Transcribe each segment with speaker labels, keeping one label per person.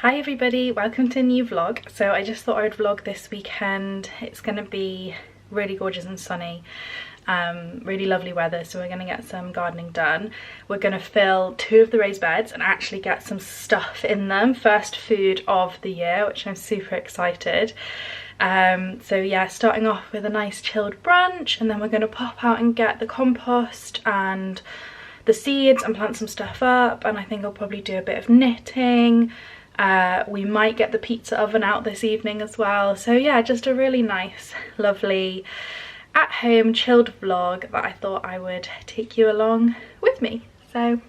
Speaker 1: Hi everybody, welcome to a new vlog. So I just thought I would vlog this weekend. It's going to be really gorgeous and sunny, really lovely weather, so we're going to get some gardening done. We're going to fill 2 of the raised beds and actually get some stuff in them. First food of the year, which I'm super excited. So yeah, starting off with a nice chilled brunch, and then we're going to pop out and get the compost and the seeds and plant some stuff up, and I think I'll probably do a bit of knitting. We might get the pizza oven out this evening as well. So yeah, just a really nice, lovely, at-home, chilled vlog that I thought I would take you along with me. So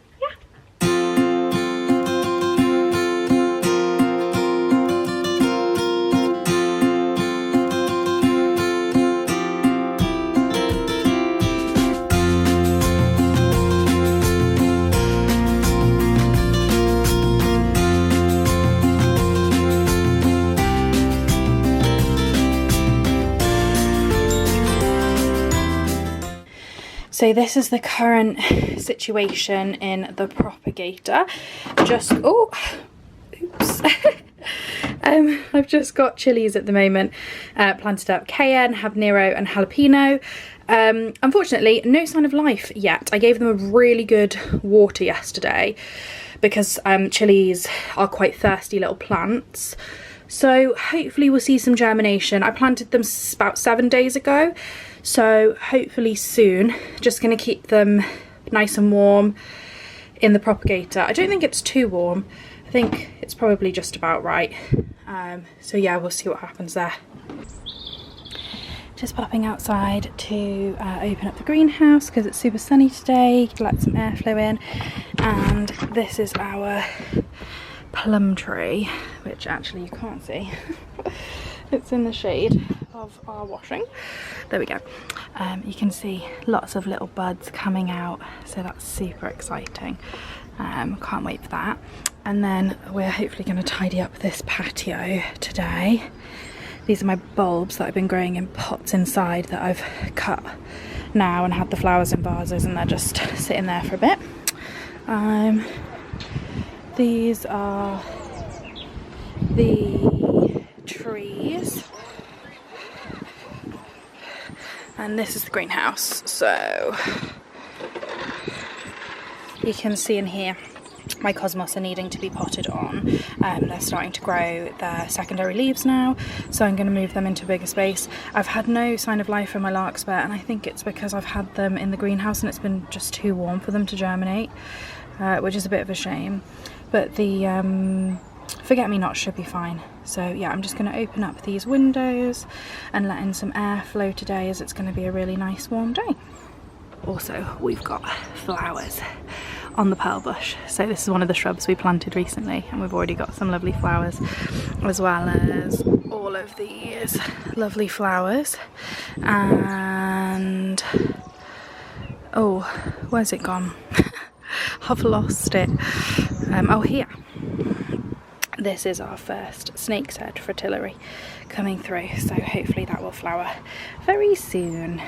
Speaker 1: So this is the current situation in the propagator. I've just got chilies at the moment, planted up cayenne, habanero and jalapeno. Unfortunately, no sign of life yet. I gave them a really good water yesterday because chilies are quite thirsty little plants. So hopefully we'll see some germination. I planted them about 7 days ago. So hopefully soon. Just going to keep them nice and warm in the propagator. I don't think it's too warm. I think it's probably just about right. So yeah, we'll see what happens there. Just popping outside to open up the greenhouse because it's super sunny today. Let some airflow in. And this is our plum tree, which actually you can't see. It's in the shade of our washing. There we go. You can see lots of little buds coming out, so that's super exciting. Can't wait for that. And then we're hopefully going to tidy up this patio today. These are my bulbs that I've been growing in pots inside that I've cut now and had the flowers in vases, and they're just sitting there for a bit. These are the trees, and this is the greenhouse. So you can see in here my cosmos are needing to be potted on. They're starting to grow their secondary leaves now, so I'm going to move them into a bigger space. I've had no sign of life from my larkspur, and I think it's because I've had them in the greenhouse and it's been just too warm for them to germinate, which is a bit of a shame. But the forget-me-nots should be fine. So yeah, I'm just going to open up these windows and let in some airflow today, as it's going to be a really nice warm day. Also, we've got flowers on the pearl bush. So this is one of the shrubs we planted recently, and we've already got some lovely flowers, as well as all of these lovely flowers. And oh, where's it gone? I've lost it. Oh, here. This is our first snake's head fritillary coming through, so hopefully that will flower very soon.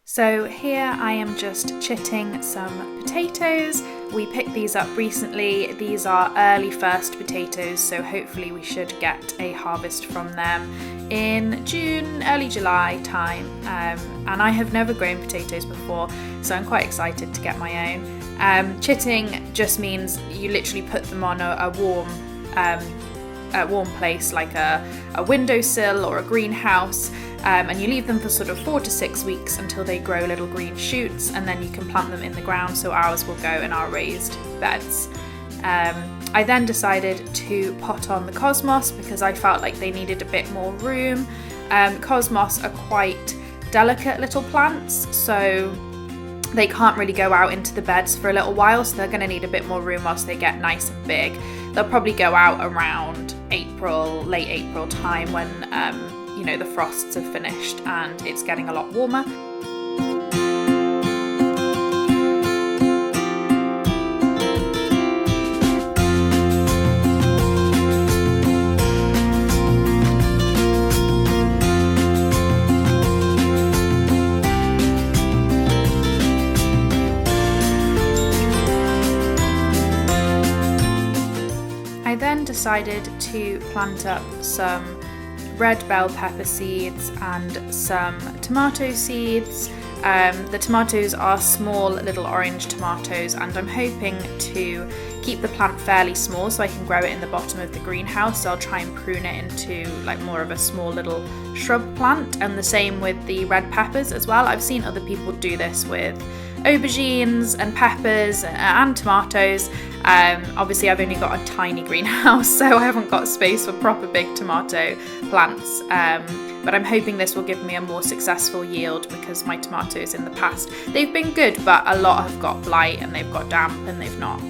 Speaker 1: So here I am just chitting some potatoes. We picked these up recently. These are early first potatoes, so hopefully we should get a harvest from them in June, early July time. And I have never grown potatoes before, so I'm quite excited to get my own. Chitting just means you literally put them on a warm place, like a windowsill or a greenhouse, and you leave them for sort of 4 to 6 weeks until they grow little green shoots, and then you can plant them in the ground. So ours will go in our raised beds. I then decided to pot on the cosmos because I felt like they needed a bit more room. Cosmos are quite delicate little plants, so they can't really go out into the beds for a little while, so they're going to need a bit more room whilst they get nice and big. They'll probably go out around April, late April time, when you know, the frosts have finished and it's getting a lot warmer.
Speaker 2: I then decided to plant up some red bell pepper seeds and some tomato seeds. The tomatoes are small little orange tomatoes, and I'm hoping to keep the plant fairly small so I can grow it in the bottom of the greenhouse. So I'll try and prune it into like more of a small little shrub plant, and the same with the red peppers as well. I've seen other people do this with aubergines and peppers and tomatoes. Obviously I've only got a tiny greenhouse, so I haven't got space for proper big tomato plants, but I'm hoping this will give me a more successful yield, because my tomatoes in the past, they've been good, but a lot have got blight and they've got damp and they've not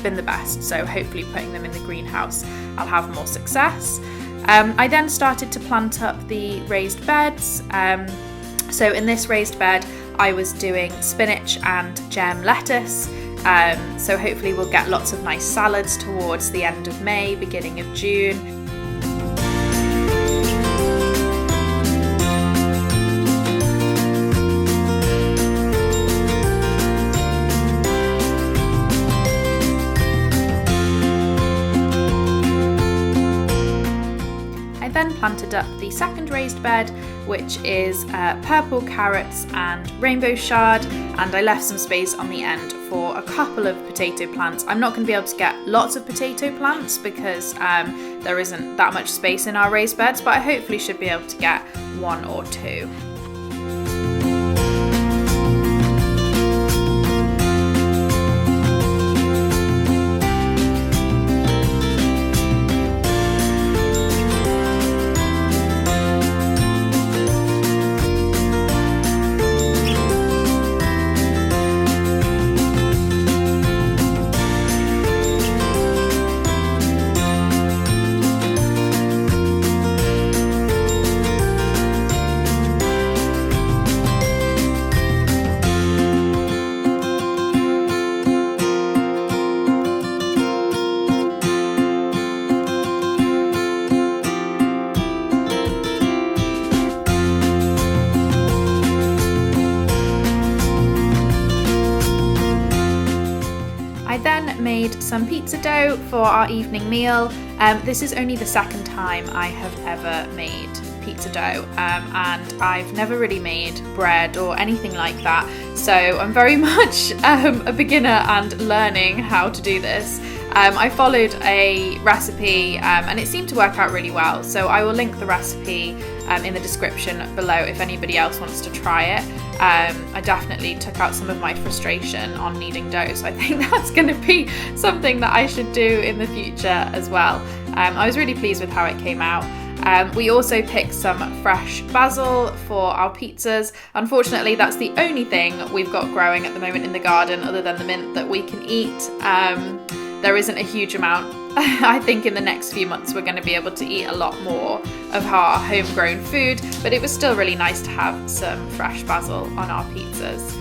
Speaker 2: been the best. So hopefully putting them in the greenhouse I'll have more success. I then started to plant up the raised beds. So in this raised bed I was doing spinach and gem lettuce. So hopefully we'll get lots of nice salads towards the end of May, beginning of June. I then planted up the second raised bed, which is purple carrots and rainbow chard, and I left some space on the end for a couple of potato plants. I'm not going to be able to get lots of potato plants because there isn't that much space in our raised beds, but I hopefully should be able to get one or two. Made some pizza dough for our evening meal. This is only the second time I have ever made pizza dough, and I've never really made bread or anything like that, so I'm very much a beginner and learning how to do this. I followed a recipe and it seemed to work out really well, so I will link the recipe in the description below if anybody else wants to try it. I definitely took out some of my frustration on kneading dough, so I think that's going to be something that I should do in the future as well. I was really pleased with how it came out. We also picked some fresh basil for our pizzas. Unfortunately, that's the only thing we've got growing at the moment in the garden other than the mint that we can eat. There isn't a huge amount. I think in the next few months we're going to be able to eat a lot more of our homegrown food, but it was still really nice to have some fresh basil on our pizzas.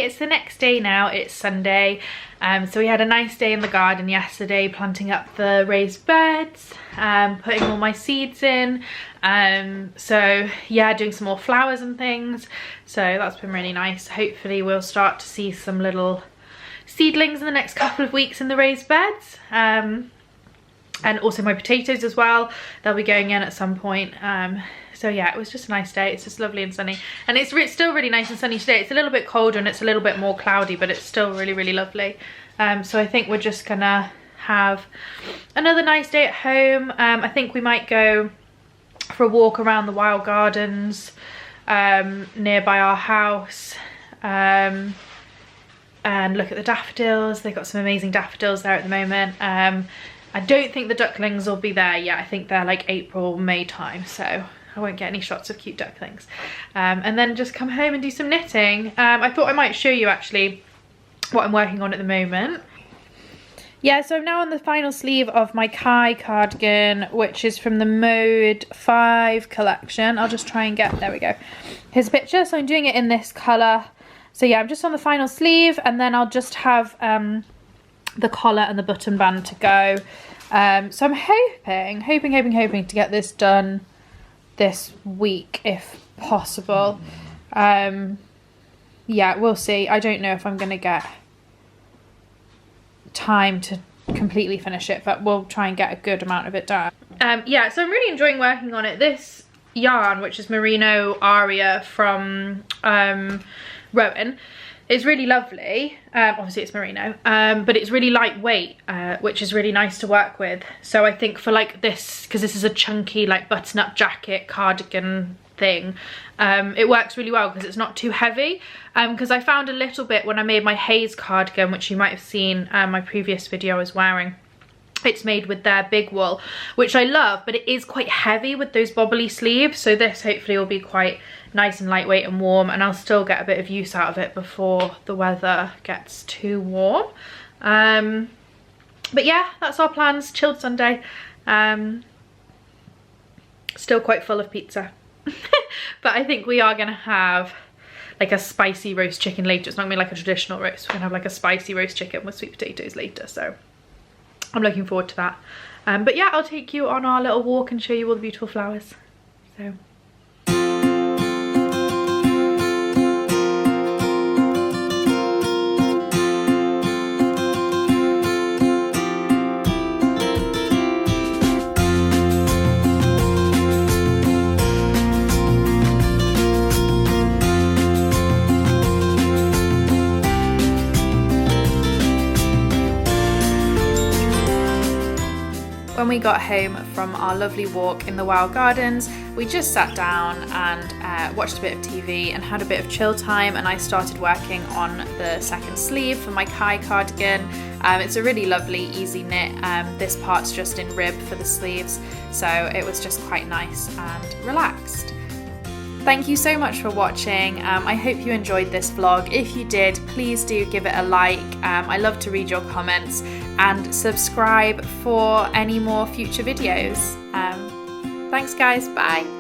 Speaker 2: It's the next day now, it's Sunday, so we had a nice day in the garden yesterday, planting up the raised beds, putting all my seeds in, so yeah, doing some more flowers and things, so that's been really nice. Hopefully we'll start to see some little seedlings in the next couple of weeks in the raised beds, and also my potatoes as well, they'll be going in at some point. So yeah, it was just a nice day. It's just lovely and sunny, and it's still really nice and sunny today. It's a little bit colder and it's a little bit more cloudy, but it's still really, really lovely. So I think we're just gonna have another nice day at home. I think we might go for a walk around the wild gardens nearby our house, and look at the daffodils. They've got some amazing daffodils there at the moment. I don't think the ducklings will be there yet. I think they're like April, May time, so I won't get any shots of cute ducklings. And then just come home and do some knitting. I thought I might show you actually what I'm working on at the moment. Yeah, so I'm now on the final sleeve of my Kai cardigan, which is from the Mode 5 collection. I'll just try and get, there we go. Here's a picture. So I'm doing it in this colour. So yeah, I'm just on the final sleeve, and then I'll just have the collar and the button band to go. So I'm hoping to get this done this week if possible. Yeah, we'll see. I don't know if I'm going to get time to completely finish it, but we'll try and get a good amount of it done. Yeah, so I'm really enjoying working on it. This yarn, which is Merino Aria from Rowan, is really lovely. Obviously it's merino, but it's really lightweight, which is really nice to work with. So I think for like this, because this is a chunky like button-up jacket cardigan thing, it works really well because it's not too heavy. Because I found a little bit when I made my Haze cardigan, which you might have seen my previous video I was wearing. It's made with their big wool, which I love, but it is quite heavy with those bobbly sleeves. So this hopefully will be quite nice and lightweight and warm, and I'll still get a bit of use out of it before the weather gets too warm. But yeah, that's our plans. Chilled Sunday. Still quite full of pizza. But I think we are going to have like a spicy roast chicken later. It's not going to be like a traditional roast. We're going to have like a spicy roast chicken with sweet potatoes later. So I'm looking forward to that. But yeah, I'll take you on our little walk and show you all the beautiful flowers. So. When we got home from our lovely walk in the Wild Gardens, we just sat down and watched a bit of TV and had a bit of chill time, and I started working on the second sleeve for my Kai cardigan. It's a really lovely, easy knit. This part's just in rib for the sleeves, so it was just quite nice and relaxed. Thank you so much for watching. I hope you enjoyed this vlog. If you did, please do give it a like. I love to read your comments, and subscribe for any more future videos. Thanks guys, bye.